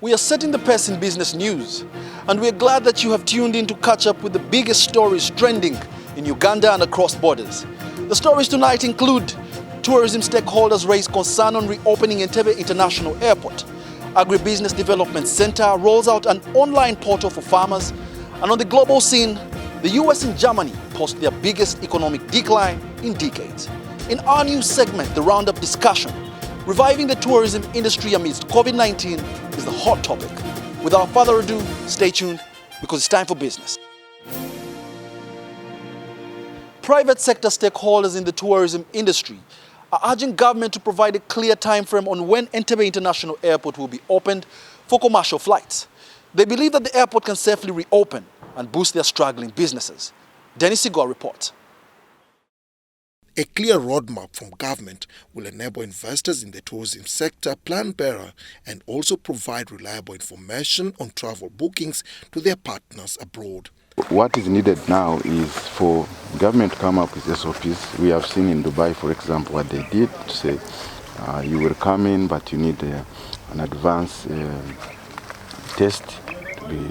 We are setting the pace in business news, and we are glad that you have tuned in to catch up with the biggest stories trending in Uganda and across borders. The stories tonight include tourism stakeholders raise concern on reopening Entebbe International Airport, Agribusiness Development Center rolls out an online portal for farmers, and on the global scene, the US and Germany post their biggest economic decline in decades. In our new segment, the Roundup discussion, reviving the tourism industry amidst COVID-19 is the hot topic. Without further ado, stay tuned because it's time for business. Private sector stakeholders in the tourism industry are urging government to provide a clear time frame on when Entebbe International Airport will be opened for commercial flights. They believe that the airport can safely reopen and boost their struggling businesses. Dennis Igor reports. A clear roadmap from government will enable investors in the tourism sector plan better and also provide reliable information on travel bookings to their partners abroad. What is needed now is for government to come up with SOPs. We have seen in Dubai, for example, what they did to say you will come in, but you need an advance test to be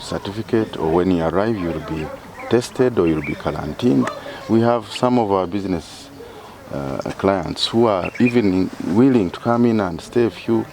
certificate, or when you arrive, you will be tested or you'll be quarantined. We have some of our business clients who are even willing to come in and stay a few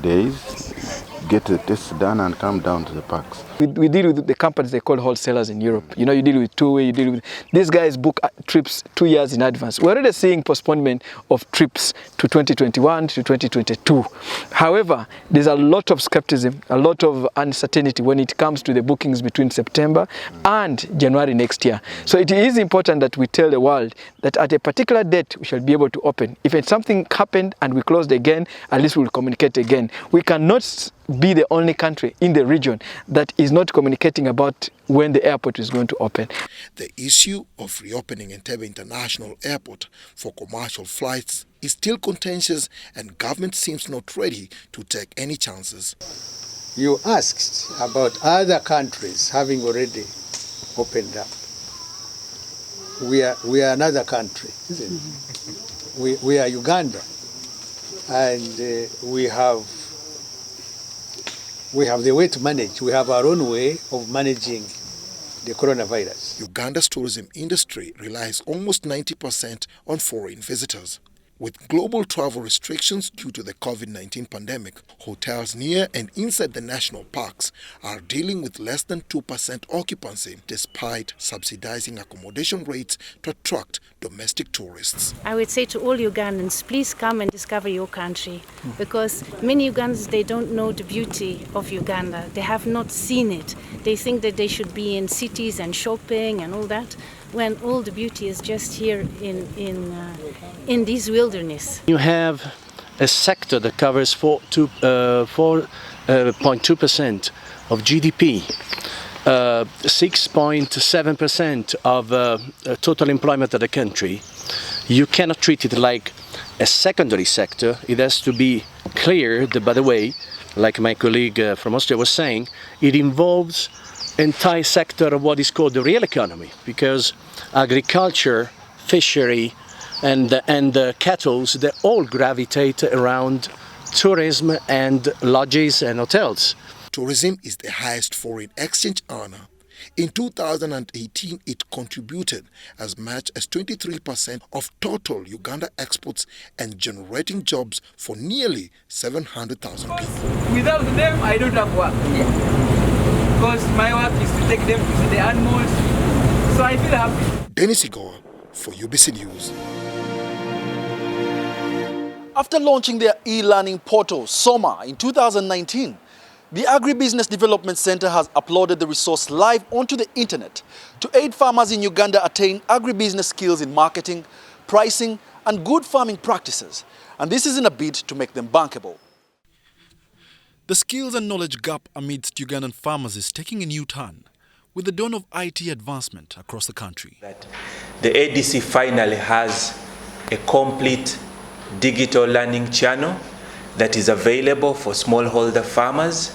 days, get the test done and come down to the parks. We deal with the companies they call wholesalers in Europe. You know, you deal with two-way, you deal with... These guys book trips 2 years in advance. We're already seeing postponement of trips to 2021 to 2022. However, there's a lot of skepticism, a lot of uncertainty when it comes to the bookings between September and January next year. So it is important that we tell the world that at a particular date we shall be able to open. If it's something happened and we closed again, at least we'll communicate again. We cannot be the only country in the region that is not communicating about when the airport is going to open. The issue of reopening Entebbe International Airport for commercial flights is still contentious, and government seems not ready to take any chances. You asked about other countries having already opened up. We are another country, isn't it? We are Uganda, and we have the way to manage. We have our own way of managing the coronavirus. Uganda's tourism industry relies almost 90% on foreign visitors. With global travel restrictions due to the COVID-19 pandemic, hotels near and inside the national parks are dealing with less than 2% occupancy, despite subsidizing accommodation rates to attract domestic tourists. I would say to all Ugandans, please come and discover your country, because many Ugandans, they don't know the beauty of Uganda. They have not seen it. They think that they should be in cities and shopping and all that, when all the beauty is just here in this wilderness. You have a sector that covers 4.2% of GDP, 6.7% of total employment of the country. You cannot treat it like a secondary sector. It has to be clear that, by the way, like my colleague from Austria was saying, it involves entire sector of what is called the real economy, because agriculture, fishery, and cattle, they all gravitate around tourism and lodges and hotels. Tourism is the highest foreign exchange earner. In 2018, it contributed as much as 23% of total Uganda exports and generating jobs for nearly 700,000 people. Without them, I don't have work. Because my work is to take them to see the animals, so I feel happy. Dennis Igor for UBC News. After launching their e-learning portal, SOMA, in 2019, the Agribusiness Development Center has uploaded the resource live onto the internet to aid farmers in Uganda attain agribusiness skills in marketing, pricing, and good farming practices. And this is in a bid to make them bankable. The skills and knowledge gap amidst Ugandan farmers is taking a new turn with the dawn of IT advancement across the country. The ADC finally has a complete digital learning channel that is available for smallholder farmers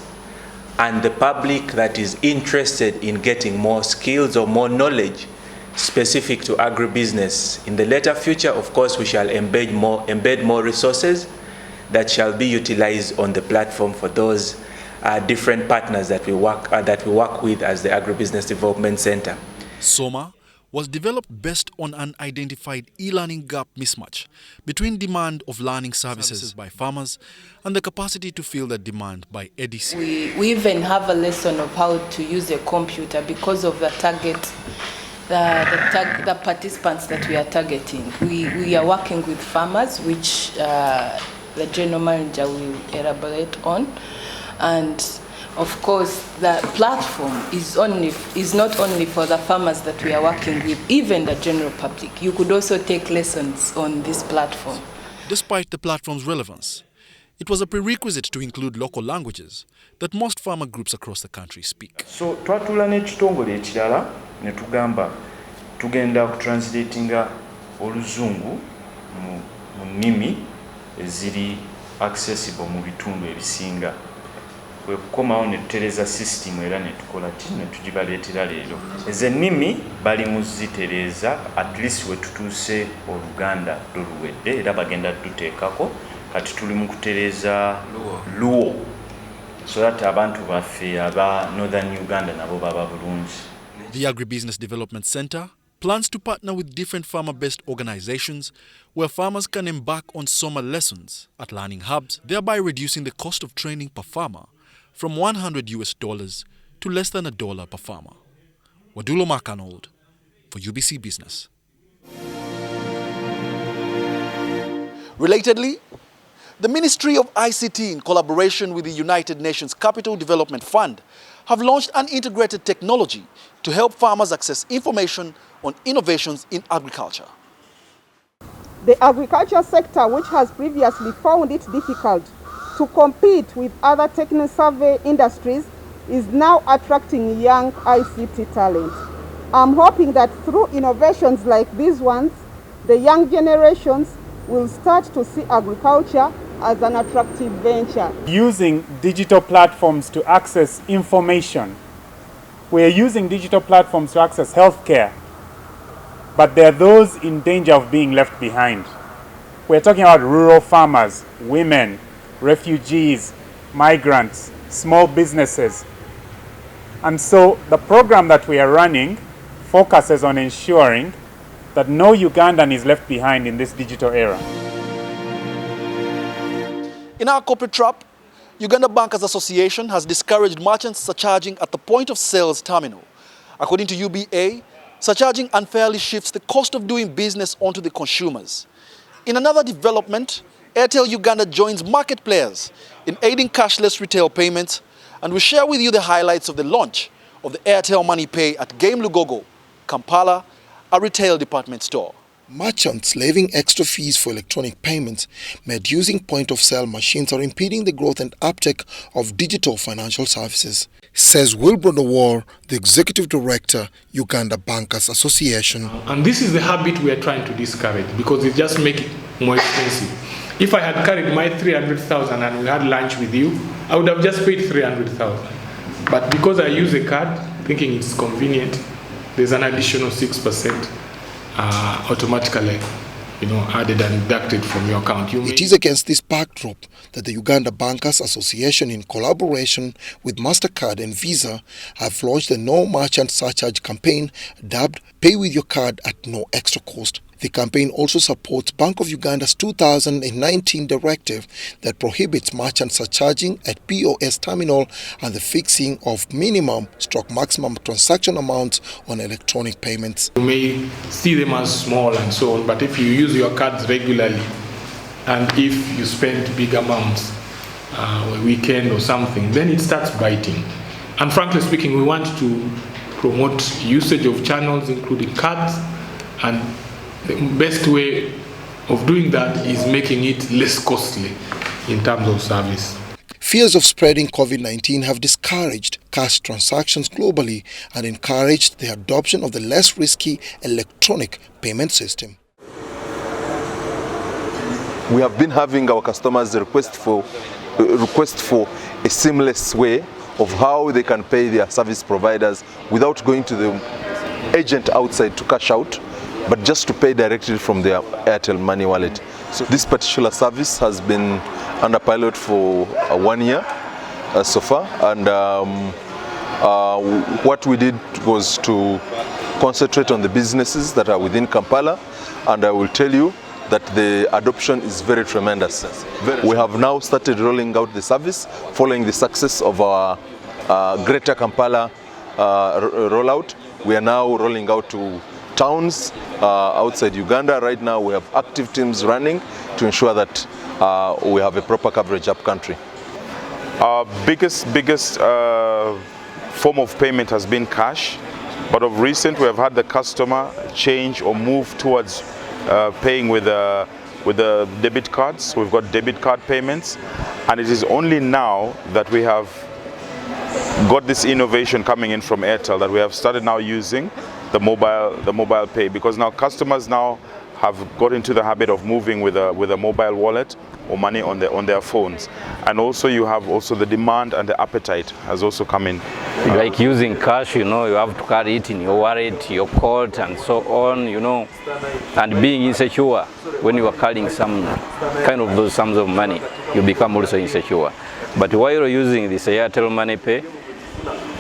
and the public that is interested in getting more skills or more knowledge specific to agribusiness. In the later future, of course, we shall embed more resources that shall be utilized on the platform for those different partners that we work with as the Agribusiness Development Center. SOMA was developed based on an identified e-learning gap mismatch between demand of learning services by farmers and the capacity to fill that demand by EDC. We even have a lesson of how to use a computer because of the target, the participants that we are targeting. We are working with farmers, which the general manager will elaborate on, and of course, the platform is not only for the farmers that we are working with, even the general public. You could also take lessons on this platform. Despite the platform's relevance, it was a prerequisite to include local languages that most farmer groups across the country speak. So twatula n'ekitongole ekirala ne tugamba tugenda okutranslatinga oluzungu mu nnimi eziri accessible mu bitundu ebisinga. Kwe kukomawo ne tutereza system era ne tukola ne tugibaleetera leero. Ezo ennimi bali mu zitereeza at least we tutuuse Oluganda luluwedde era bagenda tuteekako kati tuli mu kutereeza Luo so that abantu baffe aba Northern Uganda nabo baba bulungi. The Agribusiness Development Center plans to partner with different farmer-based organizations where farmers can embark on SOMA lessons at learning hubs, thereby reducing the cost of training per farmer from $100 to less than $1 per farmer. Wadulo Makanold for UBC Business. Relatedly, the Ministry of ICT in collaboration with the United Nations Capital Development Fund have launched an integrated technology to help farmers access information on innovations in agriculture. The agriculture sector, which has previously found it difficult to compete with other technical survey industries, is now attracting young ICT talent. I'm hoping that through innovations like these ones, the young generations will start to see agriculture as an attractive venture. Using digital platforms to access information. We are using digital platforms to access healthcare, but there are those in danger of being left behind. We're talking about rural farmers, women, refugees, migrants, small businesses. And so the program that we are running focuses on ensuring that no Ugandan is left behind in this digital era. In our corporate trap, Uganda Bankers Association has discouraged merchants surcharging at the point of sales terminal. According to UBA, surcharging unfairly shifts the cost of doing business onto the consumers. In another development, Airtel Uganda joins market players in aiding cashless retail payments, and we share with you the highlights of the launch of the Airtel Money Pay at Game Lugogo, Kampala, a retail department store. Merchants levying extra fees for electronic payments made using point-of-sale machines are impeding the growth and uptake of digital financial services, says Wilbur War, the Executive Director, Uganda Bankers Association. And this is the habit we are trying to discourage because it just makes it more expensive. If I had carried my 300,000 and we had lunch with you, I would have just paid 300,000. But because I use a card, thinking it's convenient, there's an additional 6% automatically, added and deducted from your account. It is against this backdrop that the Uganda Bankers Association, in collaboration with MasterCard and Visa, have launched the No Merchant Surcharge campaign dubbed Pay With Your Card at No Extra Cost. The campaign also supports Bank of Uganda's 2019 directive that prohibits merchant surcharging at POS terminal and the fixing of minimum/maximum transaction amounts on electronic payments. You may see them as small and so on, but if you use your cards regularly and if you spend big amounts a weekend or something, then it starts biting. And frankly speaking, we want to promote usage of channels including cards, and the best way of doing that is making it less costly in terms of service. Fears of spreading COVID-19 have discouraged cash transactions globally and encouraged the adoption of the less risky electronic payment system. We have been having our customers request for a seamless way of how they can pay their service providers without going to the agent outside to cash out, but just to pay directly from their Airtel Money wallet. So this particular service has been under pilot for 1 year, so far, and what we did was to concentrate on the businesses that are within Kampala, and I will tell you that the adoption is very tremendous. We have now started rolling out the service following the success of our Greater Kampala rollout. We are now rolling out to towns outside Uganda. Right now we have active teams running to ensure that we have a proper coverage up country. Our biggest form of payment has been cash, but of recent we have had the customer change or move towards paying with the debit cards. We've got debit card payments, and it is only now that we have got this innovation coming in from Airtel that we have started now using the mobile pay, because now customers now have got into the habit of moving with a mobile wallet or money on their phones, and also you have the demand and the appetite has also come in. Like using cash, you know, you have to carry it in your wallet, your coat, and so on, you know, and being insecure when you are carrying some kind of those sums of money, you become also insecure. But while you're using this Airtel Money Pay,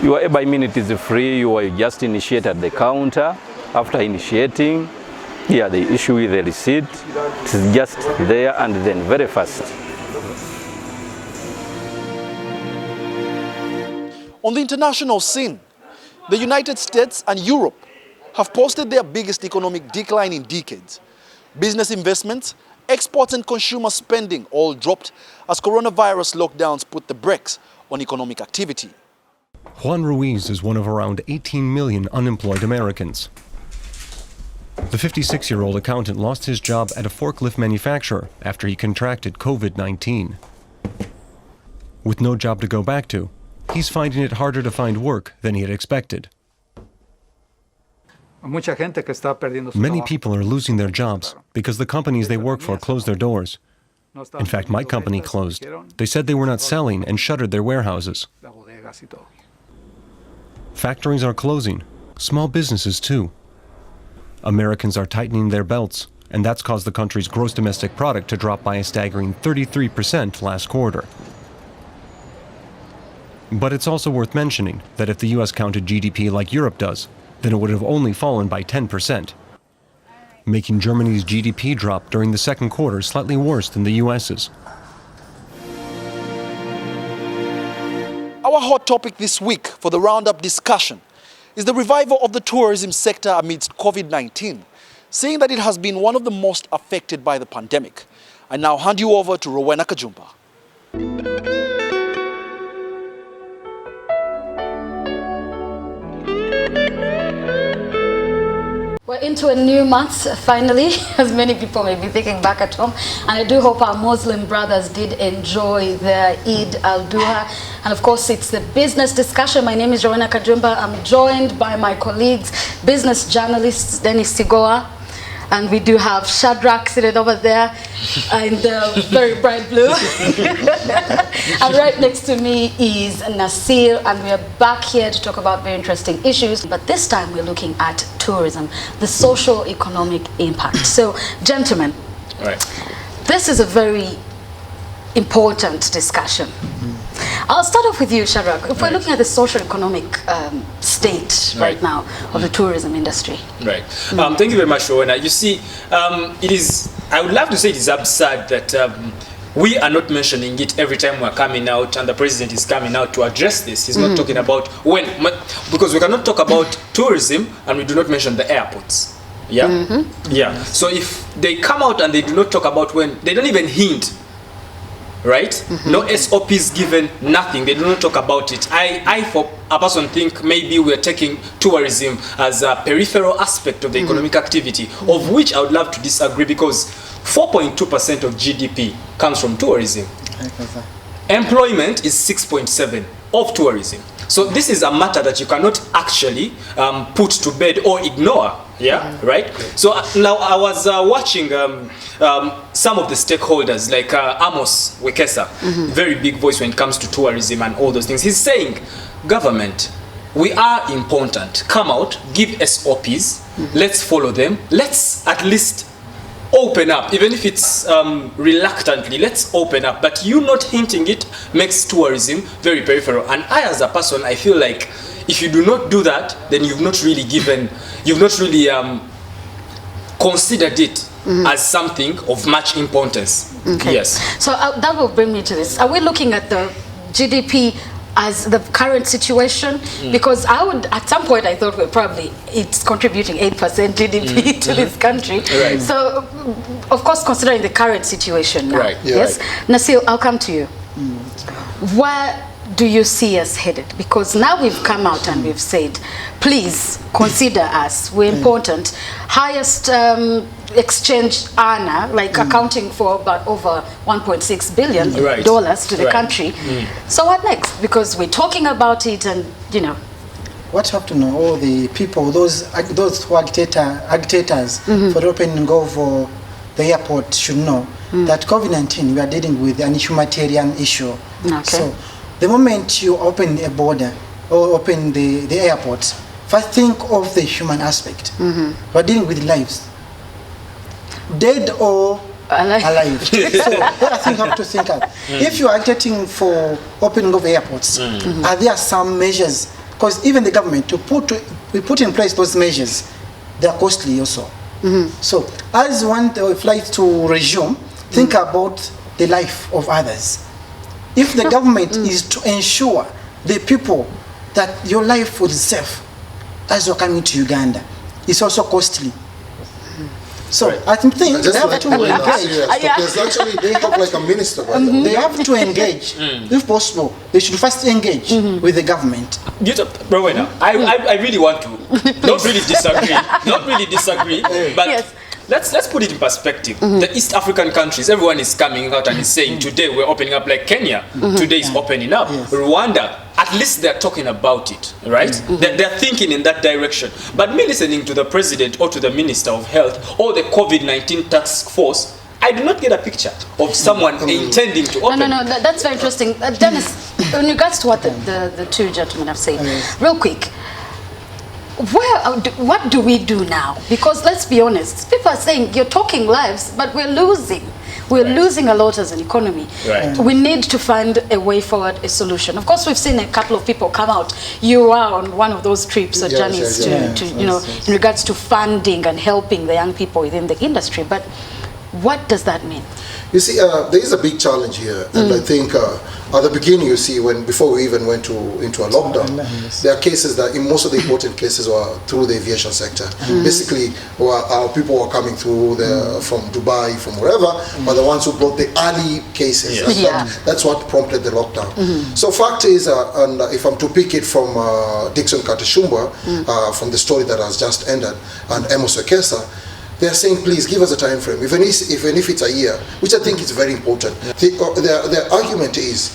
you are by minute is free. You are just initiate at the counter. After initiating, here they issue with the receipt. It is just there and then very fast. On the international scene, the United States and Europe have posted their biggest economic decline in decades. Business investments, exports and consumer spending all dropped as coronavirus lockdowns put the brakes on economic activity. Juan Ruiz is one of around 18 million unemployed Americans. The 56-year-old accountant lost his job at a forklift manufacturer after he contracted COVID-19. With no job to go back to, he's finding it harder to find work than he had expected. Many people are losing their jobs because the companies they work for closed their doors. In fact, my company closed. They said they were not selling and shuttered their warehouses. Factories are closing, small businesses too. Americans are tightening their belts, and that's caused the country's gross domestic product to drop by a staggering 33% last quarter. But it's also worth mentioning that if the U.S. counted GDP like Europe does, then it would have only fallen by 10%, making Germany's GDP drop during the second quarter slightly worse than the U.S.'s. Our hot topic this week for the Roundup discussion is the revival of the tourism sector amidst COVID-19, seeing that it has been one of the most affected by the pandemic. I now hand you over to Rowena Kajumba. We're into a new month, finally, as many people may be thinking back at home. And I do hope our Muslim brothers did enjoy their Eid al-Duha. And of course, it's the business discussion. My name is Rowena Kajumba. I'm joined by my colleagues, business journalist Dennis Sigoa. And we do have Shadrach seated over there in the very bright blue. And right next to me is Nasir, and we are back here to talk about very interesting issues. But this time we're looking at tourism, the social economic impact. So, gentlemen, this is a very important discussion. I'll start off with you, Shadrach. If we're looking at the social economic state right now of the tourism industry. Right. Thank you very much, Rowena. You see, I would love to say it is absurd that we are not mentioning it every time we're coming out and the president is coming out to address this. He's not talking about when, because we cannot talk about tourism and we do not mention the airports. Yeah? Yeah. So if they come out and they do not talk about when, they don't even hint. Right? No SOPs given, nothing. They do not talk about it. I for a person think maybe we're taking tourism as a peripheral aspect of the economic activity, of which I would love to disagree, because 4.2% of GDP comes from tourism. Employment is 6.7% of tourism. So this is a matter that you cannot actually put to bed or ignore. Yeah, right? So now I was watching some of the stakeholders like Amos Wekesa, very big voice when it comes to tourism and all those things. He's saying, government, we are important. Come out, give SOPs, let's follow them. Let's at least open up, even if it's reluctantly, let's open up. But you not hinting it makes tourism very peripheral. And I, as a person, I feel like if you do not do that, then you've not really considered it as something of much importance. Okay. Yes. So that will bring me to this. Are we looking at the GDP as the current situation? Because at some point I thought it's contributing 8% GDP to this country. Right. So, of course, considering the current situation now. Right. Yes. Nasil, I'll come to you. Where do you see us headed? Because now we've come out and we've said, please consider us. We're important. Highest exchange earner, like accounting for about over $1.6 billion to the country. So what next? Because we're talking about it, and what you have to know, all the people, those who are agitators for the opening of the airport should know that COVID-19, we are dealing with an humanitarian issue. Okay. So the moment you open a border or open the airport, first think of the human aspect. We're dealing with lives, dead or alive. So what I think you have to think of, if you are agitating for opening of airports, are there some measures? Because even the government, we put in place those measures, they are costly also. So as one flight to resume, think about the life of others. If the government is to ensure the people that your life is safe as you're coming to Uganda, it's also costly. So I think they have to engage. They have like a minister. They have to engage. If possible, they should first engage with the government. Rowena, I really want to not really disagree, but yes. Let's put it in perspective. The East African countries, everyone is coming out and is saying today we're opening up, like Kenya. Today is opening up. Rwanda, at least they're talking about it, right? They're thinking in that direction. But me listening to the president or to the Minister of Health or the COVID-19 task force, I do not get a picture of someone intending to open. No, that's very interesting. Dennis, in regards to what the two gentlemen have said, real quick, what do we do now? Because let's be honest, people are saying you're talking lives, but we're losing. We're losing a lot as an economy. We need to find a way forward, a solution. Of course, we've seen a couple of people come out. You are on one of those trips or journeys in regards to funding and helping the young people within the industry. But what does that mean? You see, there is a big challenge here, and I think at the beginning, you see, before we even went into a lockdown, there are cases that in most of the important cases were through the aviation sector. Basically, people were coming through from Dubai, from wherever, but the ones who brought the early cases. That's what prompted the lockdown. So fact is, and if I'm to pick it from Dixon Katashumba, from the story that has just ended, and Amos Wekesa, they are saying, please give us a time frame, even if it's a year, which I think is very important. Their argument is,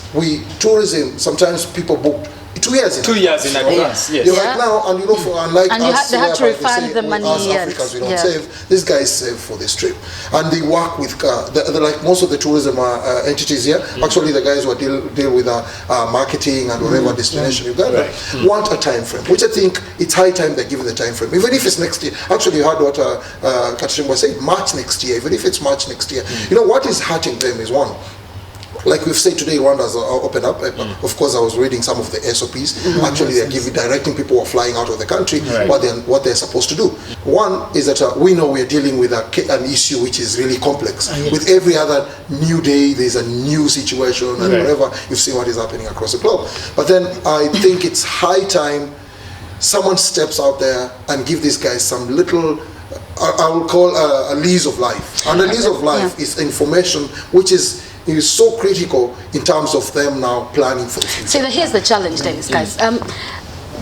tourism, sometimes people book 2 years in 2 years in advance. Yes. Right now, and unlike us, they have to refund the money. Us Africans, we don't save. These guys save for this trip, and they work with like most of the tourism entities here. Actually, the guys who deal with marketing and whatever destination Uganda want a time frame, which I think it's high time they give the time frame, even if it's next year. Actually, you heard what Katashimba said, March next year. Even if it's March next year, what is hurting them is one. Like we've said today, Rwanda's opened up. Of course, I was reading some of the SOPs. Actually, they're directing people who are flying out of the country what they're supposed to do. One is that we know we're dealing with an issue which is really complex. With every other new day, there's a new situation and whatever. You've seen what is happening across the globe. But then I think it's high time someone steps out there and give these guys some little, I will call a lease of life. And a lease of life is information which is so critical in terms of them now planning for the future. See, here's the challenge, Dennis, guys.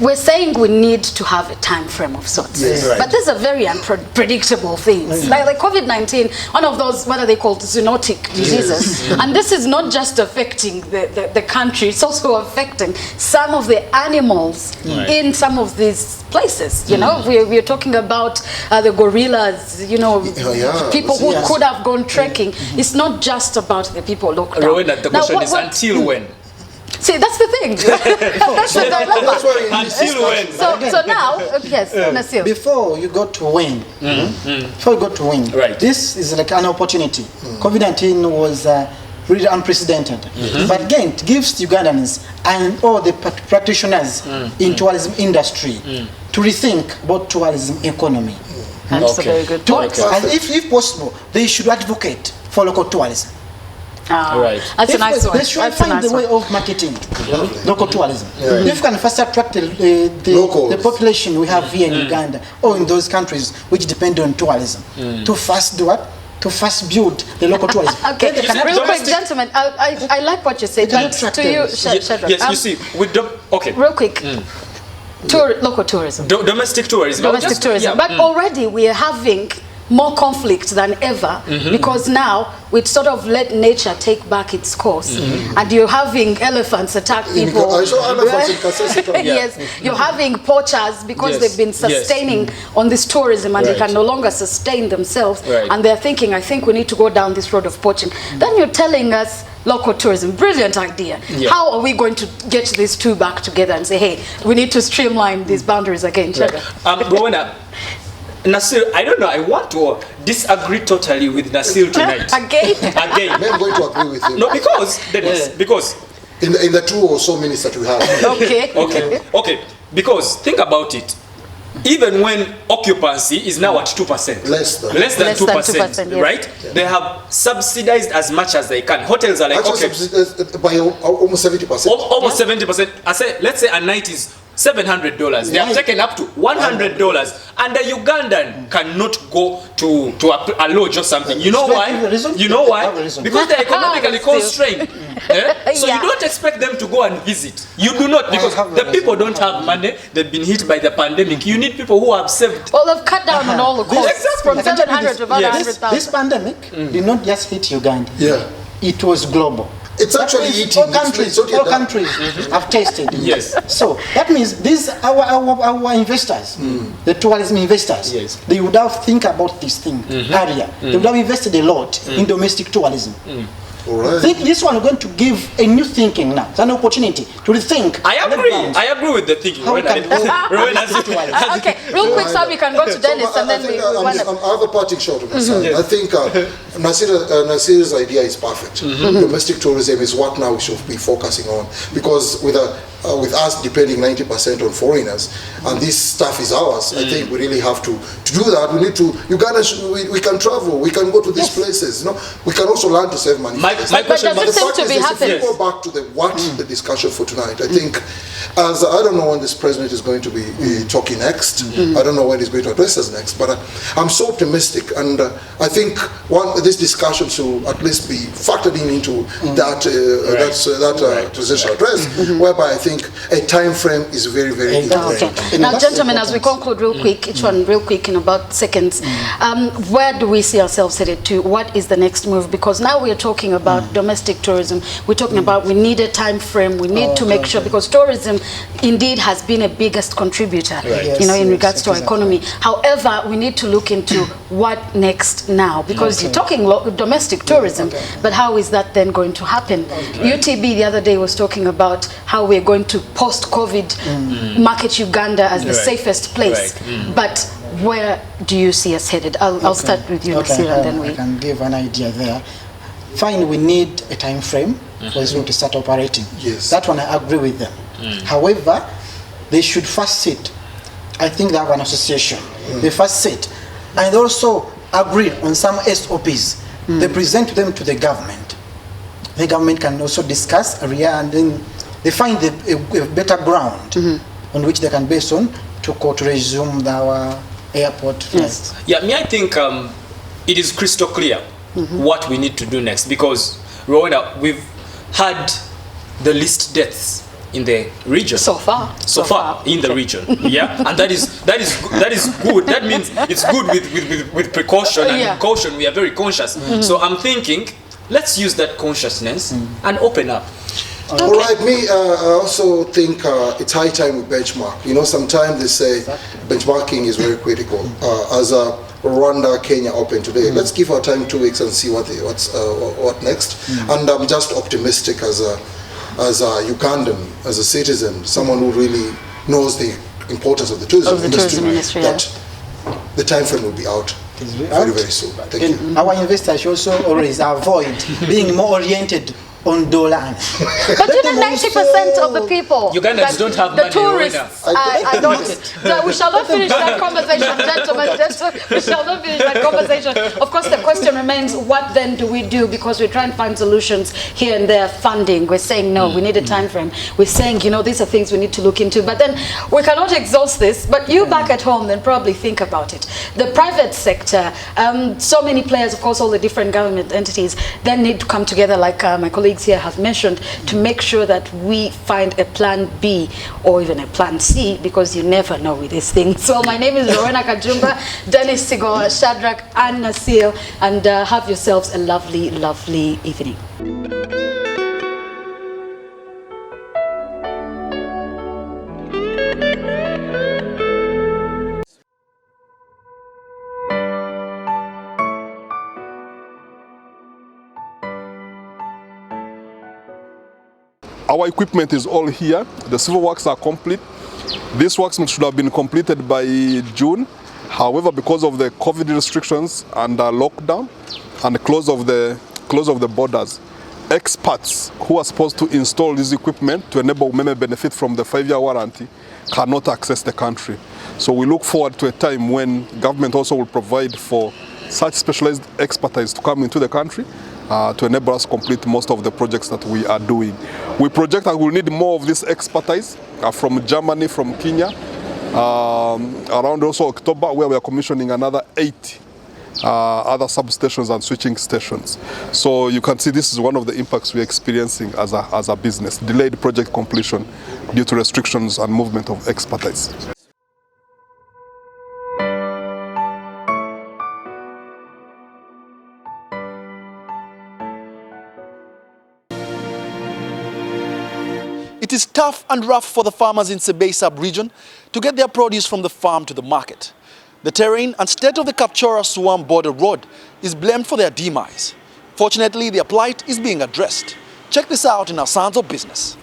We're saying we need to have a time frame of sorts. But these are very unpredictable things. Like COVID-19, one of those, what are they called, zoonotic diseases. And this is not just affecting the country, it's also affecting some of the animals in some of these places. We're talking about the gorillas, people who could have gone trekking. It's not just about the people locked down. Rowena, the question is until when? See, that's the thing. That's the dilemma. Until when? So now, yes, Nasir. Before you go to win, before you go to win, right. This is like an opportunity. COVID-19 was really unprecedented. But again, it gives Ugandans and all the practitioners in tourism industry to rethink about tourism economy. That's a very good point. And if possible, they should advocate for local tourism. Right. That's a nice one. They should find the way of marketing local tourism. If you can first attract the population we have here in Uganda or in those countries which depend on tourism, to first do what? To first build the local tourism. Okay, real quick, gentlemen, I like what you said. To you, Shadrach. Yes, you see, okay. Real quick. Local tourism. Domestic tourism. Domestic tourism. But already we are having more conflict than ever because now we sort of let nature take back its course, and you're having elephants attack people. I saw elephants in Kasese. Yes, you're having poachers because they've been sustaining on this tourism and they can no longer sustain themselves, and they're thinking, I think we need to go down this road of poaching. Then you're telling us local tourism, brilliant idea. How are we going to get these two back together and say, hey, we need to streamline these boundaries again? Rowena, Nasir, I don't know, I want to disagree totally with Nasir tonight. Again? I'm going to agree with you. No, because in the 2 or so minutes that we have. Okay. Because think about it. Even when occupancy is now at 2%, less than 2%, right? They have subsidized as much as they can. Hotels are like, by almost 70%. Almost 70%. I say, let's say a night is $700. They have taken up to $100, and the Ugandan cannot go to a lodge or something. You know why? You know why? Because they're economically constrained. So you don't expect them to go and visit. You do not, because the people don't have money. They've been hit by the pandemic. You need people who have saved. Well, they've cut down on all the costs from 700 to about 100,000. This pandemic did not just hit Uganda. It was global. It's actually eating. All countries have tasted. Yes. So that means these our investors, the tourism investors, they would have think about this thing earlier. They would have invested a lot in domestic tourism. I think this one is going to give a new thinking now. It's an opportunity to rethink. I agree with the thinking. Okay, real quick, so we can go to Dennis and then we have a parting shot on my side. I think Nasir's idea is perfect. Domestic tourism is what now we should be focusing on, because with us depending 90% on foreigners, and this stuff is ours, I think we really have to do that. We need to, Uganda, we can travel, we can go to these places, we can also learn to save money. My question, but the fact is, if we go back to the discussion for tonight, I think, as I don't know when this president is going to be talking next, I don't know when he's going to address us next, but I'm so optimistic, and I think this discussion should at least be factored into that presidential address, whereby I think a time frame is very, very important. Now, gentlemen, as we conclude real quick, each one real quick in about seconds, where do we see ourselves headed to? What is the next move? Because now we are talking about domestic tourism. We're talking about we need a time frame. We need to make sure, because tourism indeed has been a biggest contributor, in regards to our economy. However, we need to look into what next now, because you're talking domestic tourism, but how is that then going to happen? UTB the other day was talking about how we're going to post-COVID market Uganda as the safest place. But where do you see us headed? I'll start with you, Nasir, and then I can give an idea there. Fine, we need a time frame for this to start operating. That one I agree with them. However, they should first sit. I think they have an association. They first sit and also agree on some SOPs. They present them to the government. The government can also discuss area, and then they find a better ground on which they can base on to resume our airport flights. I think it is crystal clear what we need to do next, because Rwanda, we've had the least deaths in the region so far in the region, and that is good. That means it's good with precaution and caution. We are very conscious. So I'm thinking, let's use that consciousness and open up. All right, I also think it's high time we benchmark. Sometimes they say benchmarking is very critical. As Rwanda, Kenya open today, let's give our time 2 weeks and see what next. And I'm just optimistic as as a Ugandan, as a citizen, someone who really knows the importance of the tourism industry, that the time frame will be out very, very soon. Thank you. Our investors should also always avoid being more oriented on dollar. But you know, 90% of the people, Ugandans don't have the money. tourists, I don't. No, we shall not finish that conversation, gentlemen. We shall not finish that conversation. Of course, the question remains: what then do we do? Because we try and find solutions here and there. Funding. We're saying no. We need a time frame. We're saying, you know, these are things we need to look into. But then we cannot exhaust this. But you back at home, then probably think about it. The private sector, so many players, of course, all the different government entities, then need to come together, like my colleagues here have mentioned, to make sure that we find a plan B or even a plan C, because you never know with these things. So my name is Rowena Kajumba, Dennis Sigoa, Shadrach, and Nasir, and have yourselves a lovely, lovely evening. Our equipment is all here. The civil works are complete. This works should have been completed by June. However, because of the COVID restrictions and lockdown and the close of the borders, experts who are supposed to install this equipment to enable women benefit from the 5-year warranty cannot access the country. So we look forward to a time when government also will provide for such specialized expertise to come into the country to enable us to complete most of the projects that we are doing. We project that we'll need more of this expertise from Germany, from Kenya, around also October, where we are commissioning another 8 other substations and switching stations. So you can see this is one of the impacts we're experiencing as a business, delayed project completion due to restrictions and movement of expertise. It is tough and rough for the farmers in Sebei sub-region to get their produce from the farm to the market. The terrain and state of the Kapchora-Suam border road is blamed for their demise. Fortunately, their plight is being addressed. Check this out in our Sounds of Business.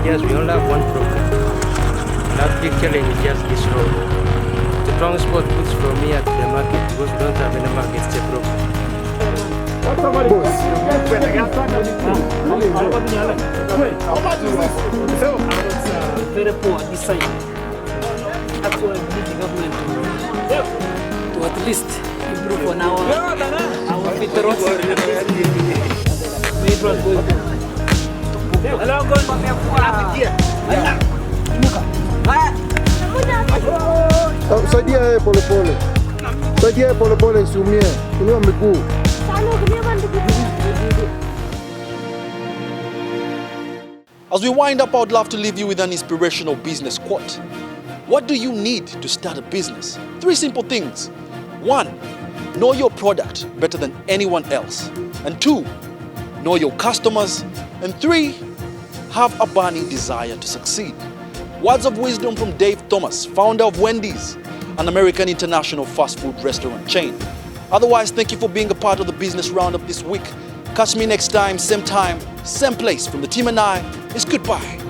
Yes, we only have one problem. That big challenge is just this road. To transport goods from here to the market, because we don't have any market, it's a problem. Very poor this side. That's why we need the government to at least improve on our fit roads. Saidia polepole. Saidia polepole isiumie. Inua miguu. As we wind up, I would love to leave you with an inspirational business quote. What do you need to start a business? 3 simple things. 1, know your product better than anyone else. And 2, know your customers. And 3, have a burning desire to succeed. Words of wisdom from Dave Thomas, founder of Wendy's, an American international fast food restaurant chain. Otherwise, thank you for being a part of the Business Roundup this week. Catch me next time, same place. From the team and I, it's goodbye.